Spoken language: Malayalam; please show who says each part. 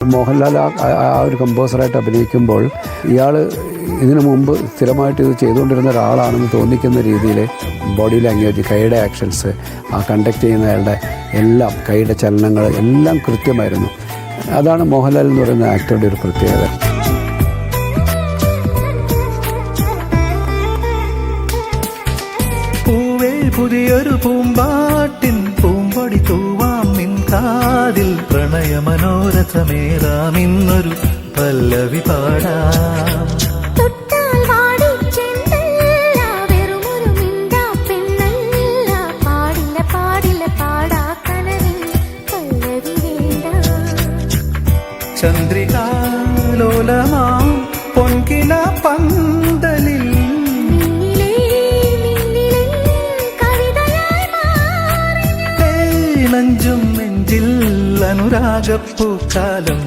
Speaker 1: മോഹൻലാൽ ആ ഒരു കമ്പോസറായിട്ട് അഭിനയിക്കുമ്പോൾ ഇയാൾ ഇതിനു മുമ്പ് സ്ഥിരമായിട്ട് ഇത് ചെയ്തുകൊണ്ടിരുന്ന ഒരാളാണെന്ന് തോന്നിക്കുന്ന രീതിയിൽ ബോഡി ലാംഗ്വേജ്, കൈയുടെ ആക്ഷൻസ്, ആ കണ്ടക്ട് ചെയ്യുന്നയാളുടെ എല്ലാം കൈയുടെ ചലനങ്ങൾ എല്ലാം കൃത്യമായിരുന്നു. അതാണ് മോഹൻലാൽ എന്ന് പറയുന്ന ആക്ടറുടെ ഒരു പ്രത്യേകത.
Speaker 2: പൂവേ പുതിയൊരു പൂമ്പാട്ടിൻ പൂമ്പൊടി തൂവാം നിൻ കാതിൽ, പ്രണയ മനോരഥമേറാം ഇന്നൊരു പല്ലവി പാടാം. ചന്ദ്രികാലോലമാം പൊൻകില പന്തലിൽ നെഞ്ചും നെഞ്ചിൽ അനുരാഗപ്പൂക്കാലം.